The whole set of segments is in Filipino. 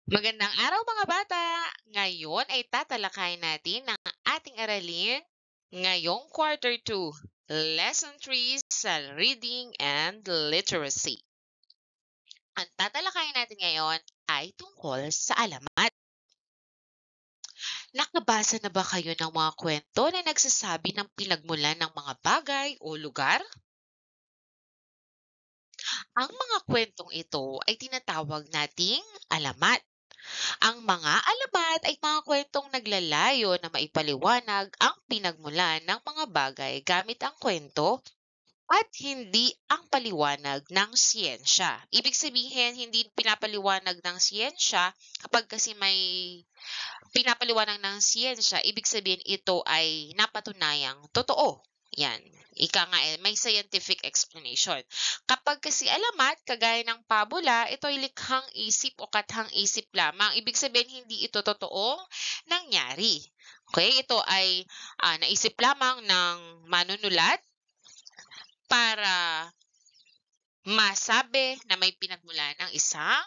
Magandang araw mga bata! Ngayon ay tatalakayin natin ang ating aralin ngayong quarter 2, lesson 3 sa reading and literacy. Ang tatalakayin natin ngayon ay tungkol sa alamat. Nakabasa na ba kayo ng mga kwento na nagsasabi ng pinagmulan ng mga bagay o lugar? Ang mga kwentong ito ay tinatawag nating alamat. Ang mga alamat ay mga kwentong naglalayo na maipaliwanag ang pinagmulan ng mga bagay gamit ang kwento at hindi ang paliwanag ng siyensya. Ibig sabihin, hindi pinapaliwanag ng siyensya kapag kasi may pinapaliwanag ng siyensya, ibig sabihin ito ay napatunayang totoo. Yan. Ika nga may scientific explanation. Kapag kasi alamat, kagaya ng pabula, ito ay likhang isip o kathang isip lamang. Ibig sabihin, hindi ito totoong nangyari. Okay, ito ay naisip lamang ng manunulat para masabi na may pinagmulan ng isang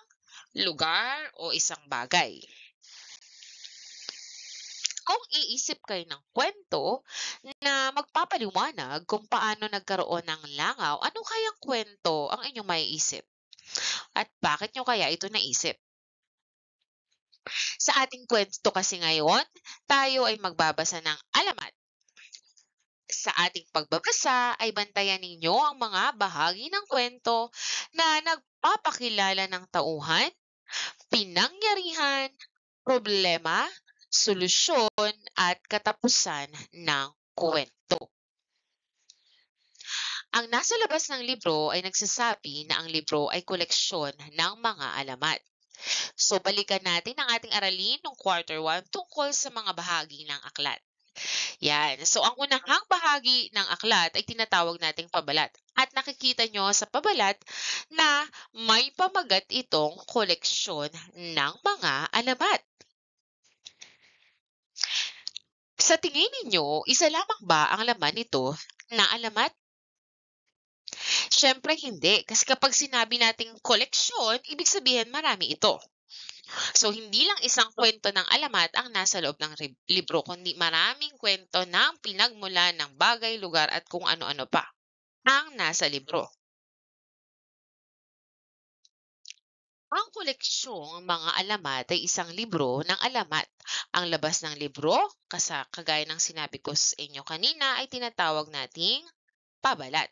lugar o isang bagay. Kung iisip kayo ng kwento na magpapaliwanag kung paano nagkaroon ng langaw, ano kayang kwento ang inyong maiisip? At bakit nyo kaya ito naisip? Sa ating kwento kasi ngayon, tayo ay magbabasa ng alamat. Sa ating pagbabasa ay bantayan ninyo ang mga bahagi ng kwento na nagpapakilala ng tauhan, pinangyarihan, problema, solusyon at katapusan ng kwento. Ang nasa labas ng libro ay nagsasabi na ang libro ay koleksyon ng mga alamat. So balikan natin ang ating aralin ng quarter 1 tungkol sa mga bahagi ng aklat. Yan. So ang unahang bahagi ng aklat ay tinatawag nating pabalat. At nakikita nyo sa pabalat na may pamagat itong koleksyon ng mga alamat. Sa tingin ninyo, isa lamang ba ang laman nito na alamat? Siyempre hindi, kasi kapag sinabi nating koleksyon, ibig sabihin marami ito. So hindi lang isang kwento ng alamat ang nasa loob ng libro, kundi maraming kwento ng pinagmulan ng bagay, lugar at kung ano-ano pa ang nasa libro. Ang koleksyong mga alamat ay isang libro ng alamat. Ang labas ng libro, kagaya ng sinabi ko sa inyo kanina, ay tinatawag nating pabalat.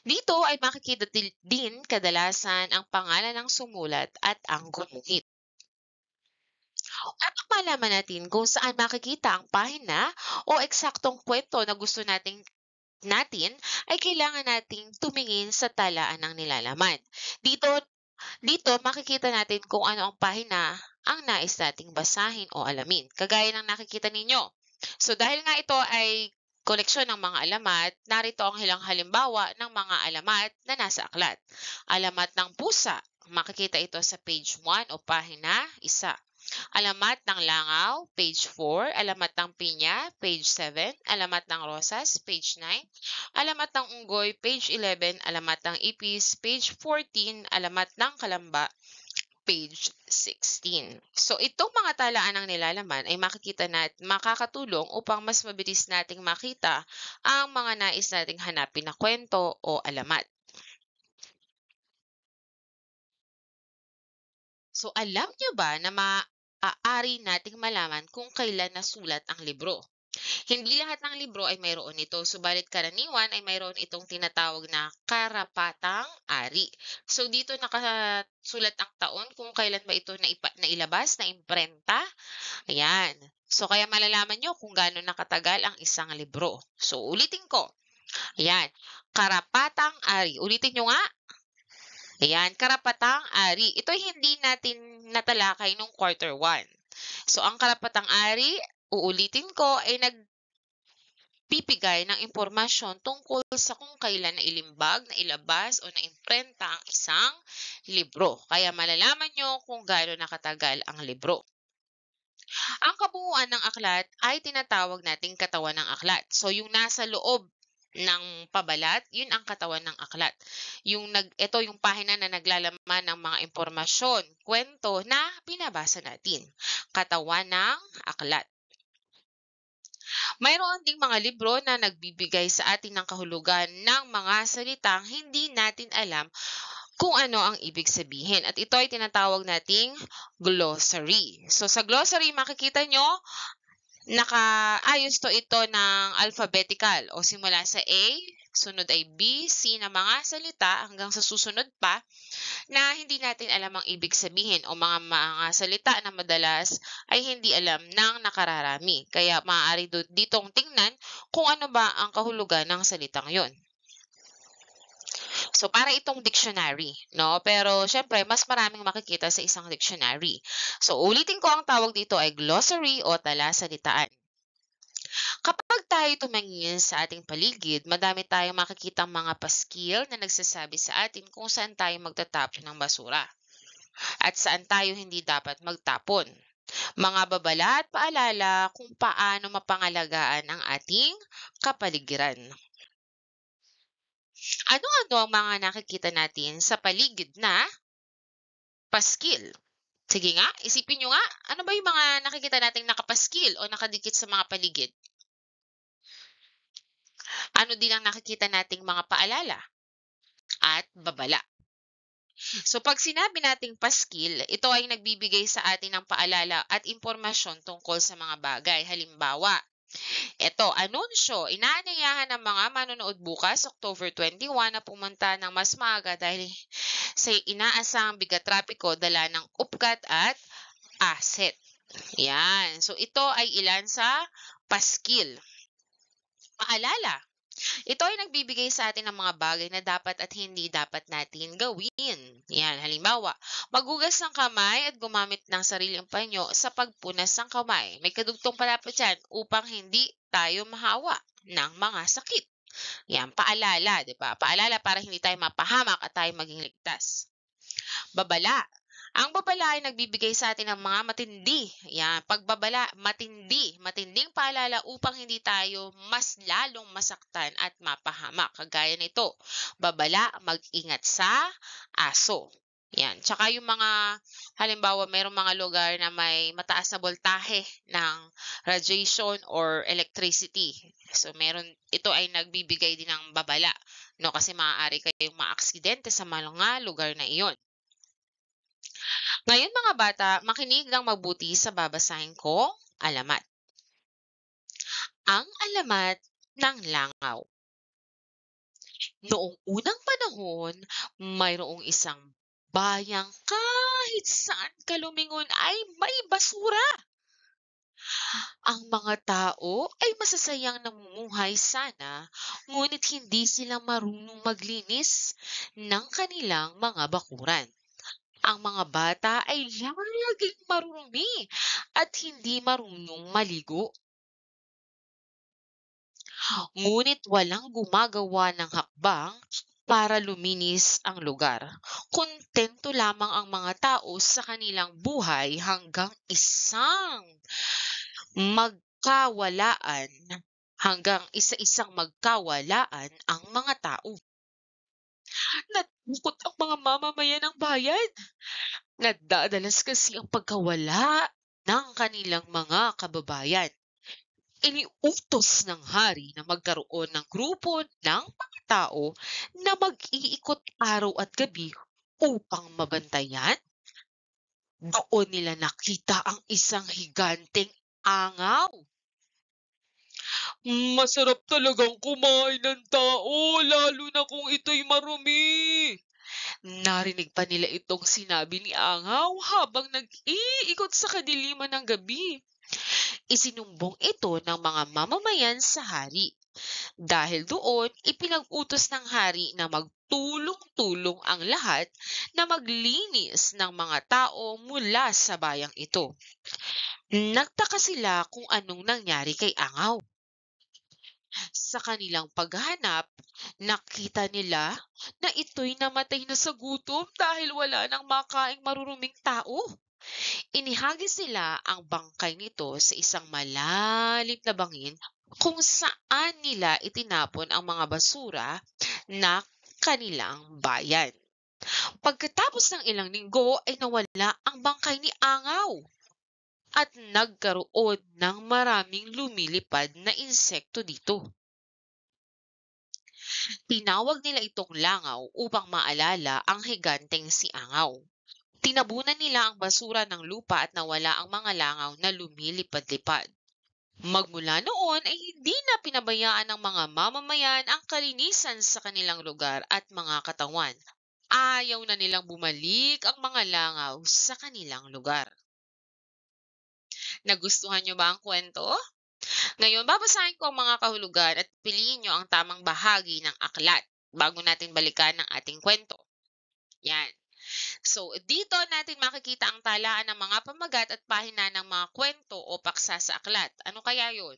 Dito ay makikita din kadalasan ang pangalan ng sumulat at ang gumuhit. Upang malaman natin kung saan makikita ang pahina o eksaktong kwento na gusto natin ay kailangan nating tumingin sa talaan ng nilalaman. Dito dito makikita natin kung ano ang pahina ang nais nating basahin o alamin, kagaya ng nakikita ninyo. So dahil nga ito ay koleksyon ng mga alamat, narito ang ilang halimbawa ng mga alamat na nasa aklat. Alamat ng pusa, makikita ito sa page 1 o pahina 1. Alamat ng langaw, page 4. Alamat ng pinya, page 7. Alamat ng rosas, page 9. Alamat ng unggoy, page 11. Alamat ng ipis, page 14. Alamat ng kalamba, page 16. So itong mga talaan ng nilalaman ay makikita natin makakatulong upang mas mabilis nating makita ang mga nais nating hanapin na kwento o alamat. So alam niyo ba na maaari nating malaman kung kailan nasulat ang libro? Hindi lahat ng libro ay mayroon ito, subalit karaniwan ay mayroon itong tinatawag na karapatang ari. So dito nakasulat ang taon kung kailan ba ito nailabas, na imprenta. Ayan. So kaya malalaman nyo kung gaano nakatagal ang isang libro. So ulitin ko. Ayan. Karapatang ari. Ulitin nyo nga. Ayan. Karapatang ari. Ito hindi natin natalakay nung quarter 1. So ang karapatang ari, uulitin ko, ay pipigay ng impormasyon tungkol sa kung kailan nailimbag, nailabas o naimprenta ang isang libro. Kaya malalaman nyo kung gaano nakatagal ang libro. Ang kabuuan ng aklat ay tinatawag nating katawan ng aklat. So yung nasa loob ng pabalat, yun ang katawan ng aklat. Ito yung pahina na naglalaman ng mga impormasyon, kwento na binabasa natin. Katawan ng aklat. Mayroon ding mga libro na nagbibigay sa atin ng kahulugan ng mga salitang hindi natin alam kung ano ang ibig sabihin. At ito ay tinatawag nating glossary. So sa glossary, makikita nyo, nakaayos ito ng alphabetical o simula sa A, sunod ay B, C na mga salita hanggang sa susunod pa na hindi natin alam ang ibig sabihin o mga salita na madalas ay hindi alam ng nakararami. Kaya maaari ditong tingnan kung ano ba ang kahulugan ng salitang yon. So, para itong dictionary, no? Pero, syempre, mas maraming makikita sa isang dictionary. So, ulitin ko, ang tawag dito ay glossary o talasalitaan. Kapag tayo tumingin sa ating paligid, madami tayong makikitang mga paskil na nagsasabi sa atin kung saan tayo magtatapon ng basura at saan tayo hindi dapat magtapon. Mga babala at paalala kung paano mapangalagaan ang ating kapaligiran. Ano-ano ang mga nakikita natin sa paligid na paskil? Sige nga, isipin nyo nga, ano ba yung mga nakikita nating nakapaskil o nakadikit sa mga paligid? Ano din ang nakikita nating mga paalala at babala? So pag sinabi nating paskil, ito ay nagbibigay sa atin ng paalala at impormasyon tungkol sa mga bagay. Halimbawa, ito, anunsyo, inaanyayahan ng mga manonood bukas, October 21, na pumunta ng mas maaga dahil sa inaasahang bigat trapiko, dala ng upkat at aset. Yan. So ito ay ilan sa paskil. Paalala. Ito ay nagbibigay sa atin ng mga bagay na dapat at hindi dapat natin gawin. Yan, halimbawa, maghugas ng kamay at gumamit ng sariling panyo sa pagpunas ng kamay. May kadugtong palapit yan upang hindi tayo mahawa ng mga sakit. Yan, paalala, di ba? Paalala para hindi tayo mapahamak at tayo maging ligtas. Babala. Ang babala ay nagbibigay sa atin ng mga matindi. Yan, pagbabala, matindi. Matinding paalala upang hindi tayo mas lalong masaktan at mapahamak. Kagaya nito, babala, mag-ingat sa aso. Yan. Tsaka yung mga, halimbawa, mayroong mga lugar na may mataas na voltahe ng radiation or electricity. So, ito ay nagbibigay din ng babala. No? Kasi maaari kayong maaksidente sa mga lugar na iyon. Ngayon mga bata, makinig ng mabuti sa babasahin kong alamat. Ang alamat ng langaw. Noong unang panahon, mayroong isang bayang kahit saan ka lumingon ay may basura. Ang mga tao ay masasayang namumuhay sana, ngunit hindi sila marunong maglinis ng kanilang mga bakuran. Ang mga bata ay laging marurumi at hindi marunong maligo. Ngunit walang gumagawa ng hakbang para luminis ang lugar. Kontento lamang ang mga tao sa kanilang buhay hanggang isa-isang magkawalaan ang mga tao. Natakot ang mga mamamayan ng bayan. Nadadalas kasi ang pagkawala ng kanilang mga kababayan. Iniutos ng hari na magkaroon ng grupo ng mga tao na mag-iikot araw at gabi upang mabantayan. Doon nila nakita ang isang higanteng angaw. Masarap talagang kumain ng tao, lalo na kung ito'y marumi. Narinig pa nila itong sinabi ni Angaw habang nag-iikot sa kadiliman ng gabi. Isinumbong ito ng mga mamamayan sa hari. Dahil doon, ipinag-utos ng hari na magtulong-tulong ang lahat na maglinis ng mga tao mula sa bayang ito. Nagtaka sila kung anong nangyari kay Angaw. Sa kanilang paghahanap, nakita nila na ito'y namatay na sa gutom dahil wala nang makaing maruruming tao. Inihagis nila ang bangkay nito sa isang malalim na bangin kung saan nila itinapon ang mga basura na kanilang bayan. Pagkatapos ng ilang linggo ay nawala ang bangkay ni Angaw at nagkaroon ng maraming lumilipad na insekto dito. Tinawag nila itong langaw upang maalala ang higanteng si Angaw. Tinabunan nila ang basura ng lupa at nawala ang mga langaw na lumilipad-lipad. Magmula noon ay hindi na pinabayaan ng mga mamamayan ang kalinisan sa kanilang lugar at mga katawan. Ayaw na nilang bumalik ang mga langaw sa kanilang lugar. Nagustuhan niyo ba ang kwento? Ngayon, babasahin ko ang mga kahulugan at piliin niyo ang tamang bahagi ng aklat bago natin balikan ang ating kwento. Yan. So, dito natin makikita ang talaan ng mga pamagat at pahina ng mga kwento o paksa sa aklat. Ano kaya yun?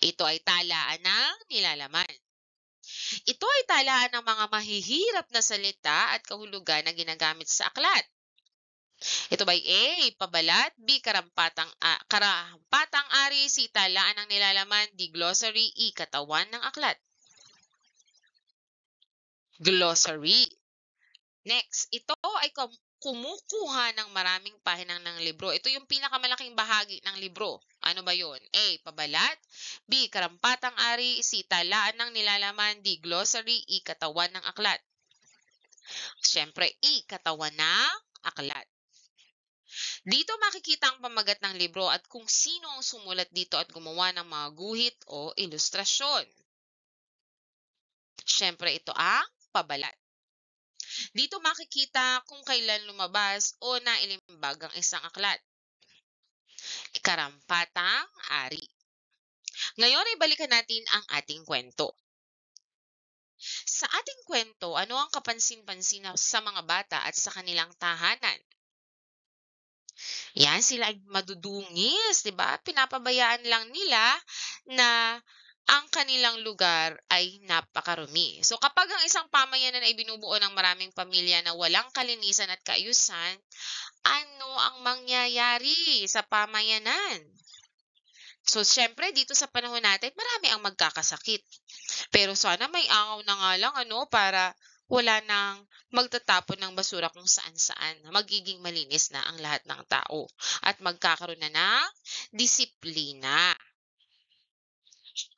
Ito ay talaan ng nilalaman. Ito ay talaan ng mga mahihirap na salita at kahulugan na ginagamit sa aklat. Ito ba A, pabalat, B, karampatang ari, C, talaan ng nilalaman, D, glossary, E, katawan ng aklat. Glossary. Next, ito ay kumukuha ng maraming pahinang ng libro. Ito yung pinakamalaking bahagi ng libro. Ano ba yun? A, pabalat, B, karampatang ari, C, talaan ng nilalaman, D, glossary, E, katawan ng aklat. Siyempre, E, katawan ng aklat. Dito makikita ang pamagat ng libro at kung sino ang sumulat dito at gumawa ng mga guhit o ilustrasyon. Siyempre, ito ang pabalat. Dito makikita kung kailan lumabas o nailimbag ang isang aklat. Karampatang ari. Ngayon ay balikan natin ang ating kwento. Sa ating kwento, ano ang kapansin-pansin sa mga bata at sa kanilang tahanan? Yan, sila ay madudungis, 'di ba? Pinapabayaan lang nila na ang kanilang lugar ay napakarumi. So kapag ang isang pamayanan ay binubuo ng maraming pamilya na walang kalinisan at kaayusan, ano ang mangyayari sa pamayanan? So siyempre dito sa panahon natin, marami ang magkakasakit. Pero sana may angaw na nga lang ano para wala nang magtatapon ng basura kung saan-saan. Magiging malinis na ang lahat ng tao at magkakaroon na ng disiplina.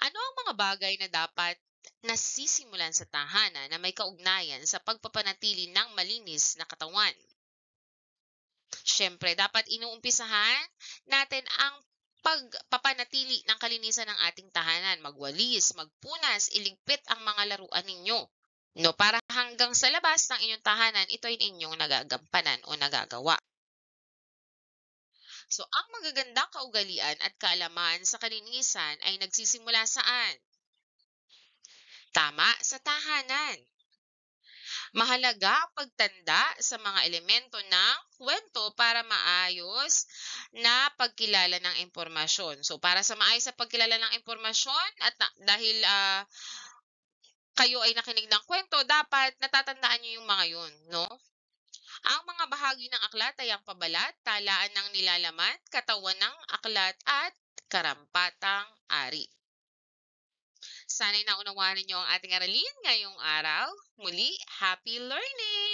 Ano ang mga bagay na dapat nasisimulan sa tahanan na may kaugnayan sa pagpapanatili ng malinis na katawan? Siyempre, dapat inuumpisahan natin ang pagpapanatili ng kalinisan ng ating tahanan. Magwalis, magpunas, iligpit ang mga laruan ninyo. No, para hanggang sa labas ng inyong tahanan, ito ay inyong nagagampanan o nagagawa. So, ang magagandang kaugalian at kaalaman sa kalinisan ay nagsisimula saan? Tama, sa tahanan. Mahalaga ang pagtanda sa mga elemento ng kwento para maayos na pagkilala ng impormasyon. So, para sa maayos na pagkilala ng impormasyon at dahil kayo ay nakinig ng kwento, dapat natatandaan niyo yung mga yun, no? Ang mga bahagi ng aklat ay ang pabalat, talaan ng nilalaman, katawan ng aklat at karampatang ari. Sana'y naunawaan ninyo ang ating aralin ngayong araw. Muli, happy learning!